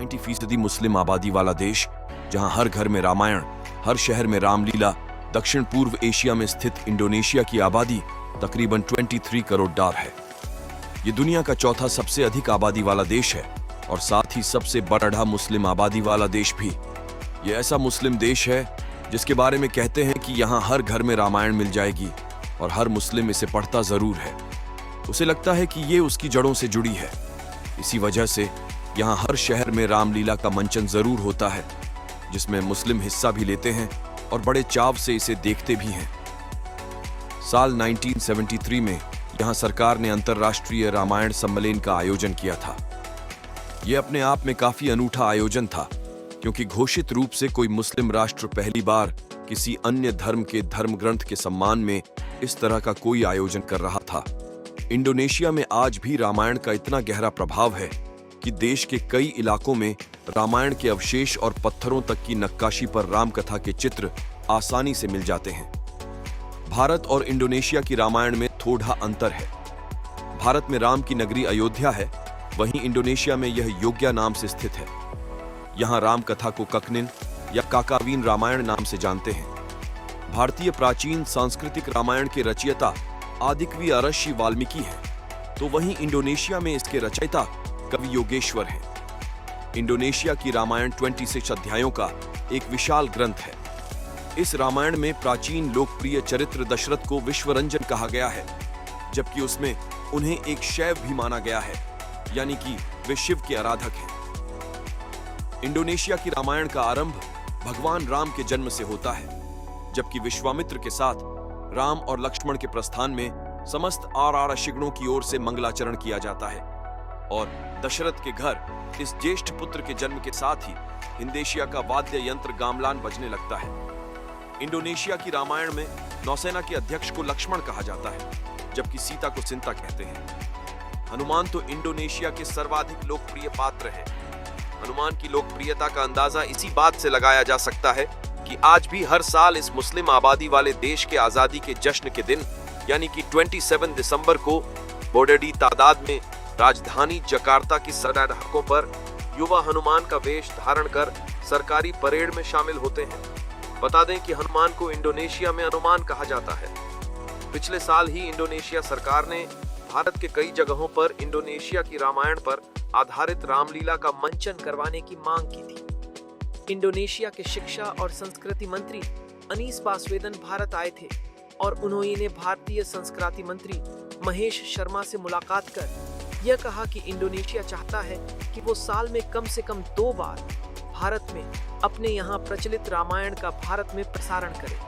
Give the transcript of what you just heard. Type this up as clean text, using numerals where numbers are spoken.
90% मुस्लिम आबादी वाला देश, जहां हर घर में रामायण, हर शहर में रामलीला, दक्षिण पूर्व एशिया में स्थित इंडोनेशिया की आबादी तकरीबन 23 करोड़ है। ये दुनिया का चौथा सबसे अधिक आबादी वाला देश है और साथ ही सबसे बड़ा मुस्लिम आबादी वाला देश भी। ये ऐसा मुस्लिम देश है जिसके बारे में कहते हैं कि यहाँ हर घर में रामायण मिल जाएगी और हर मुस्लिम इसे पढ़ता जरूर है। उसे लगता है कि ये उसकी जड़ों से जुड़ी है। इसी वजह से यहाँ हर शहर में रामलीला का मंचन जरूर होता है, जिसमें मुस्लिम हिस्सा भी लेते हैं और बड़े चाव से इसे देखते भी हैं। साल 1973 में यहाँ सरकार ने अंतर्राष्ट्रीय रामायण सम्मेलन का आयोजन किया था। यह अपने आप में काफी अनूठा आयोजन था, क्योंकि घोषित रूप से कोई मुस्लिम राष्ट्र पहली बार किसी अन्य धर्म के धर्म ग्रंथ के सम्मान में इस तरह का कोई आयोजन कर रहा था। इंडोनेशिया में आज भी रामायण का इतना गहरा प्रभाव है कि देश के कई इलाकों में रामायण के अवशेष और पत्थरों तक की नक्काशी पर राम कथा के चित्र आसानी से मिल जाते हैं। भारत और इंडोनेशिया की रामायण में थोड़ा अंतर है। भारत में राम की नगरी अयोध्या है, वहीं इंडोनेशिया में यह योग्या नाम से स्थित है। यहाँ राम कथा को ककनिन या काकावीन रामायण नाम से जानते हैं। भारतीय प्राचीन सांस्कृतिक रामायण के रचयिता आदिकवि अरश्शी वाल्मीकि हैं, तो वहीं इंडोनेशिया में इसके रचयिता कवि योगेश्वर हैं। इंडोनेशिया की रामायण 26 अध्यायों का एक विशाल ग्रंथ है। इस रामायण में प्राचीन लोकप्रिय चरित्र दशरथ को विश्वरंजन कहा गया है, जबकि उसमें उन्हें एक शैव भी माना गया है, यानी कि वे शिव के आराधक हैं। इंडोनेशिया की रामायण का आरंभ भगवान राम के जन्म से होता है, जबकि विश्वामित्र के साथ राम और लक्ष्मण के प्रस्थान में समस्त ऋषिगणों की ओर से मंगलाचरण किया जाता है और दशरथ के घर इस ज्येष्ठ पुत्र के जन्म के साथ ही हिंदेशिया का वाद्य यंत्र गामलान बजने लगता है। इंडोनेशिया की रामायण में नौसेना के अध्यक्ष को लक्ष्मण कहा जाता है, जबकि सीता को सिंता कहते हैं। हनुमान तो इंडोनेशिया के सर्वाधिक लोकप्रिय पात्र हैं। हनुमान की लोकप्रियता का अंदाजा इसी बात से लगाया जा सकता है कि आज भी हर साल इस मुस्लिम आबादी वाले देश के आजादी के जश्न के दिन, यानी कि 27 दिसंबर को बड़ी तादाद में राजधानी जकार्ता की सड़कों पर युवा हनुमान का वेश धारण कर सरकारी परेड में शामिल होते हैं। बता दें कि हनुमान को इंडोनेशिया में हनुमान कहा जाता है। पिछले साल ही इंडोनेशिया सरकार ने भारत के कई जगहों पर इंडोनेशिया की रामायण पर आधारित रामलीला का मंचन करवाने की मांग की थी। इंडोनेशिया के शिक्षा और संस्कृति मंत्री अनीस बासवेदन भारत आए थे और उन्होंने भारतीय संस्कृति मंत्री महेश शर्मा से मुलाकात कर यह कहा कि इंडोनेशिया चाहता है कि वो साल में कम से कम 2 बार भारत में अपने यहाँ प्रचलित रामायण का भारत में प्रसारण करे।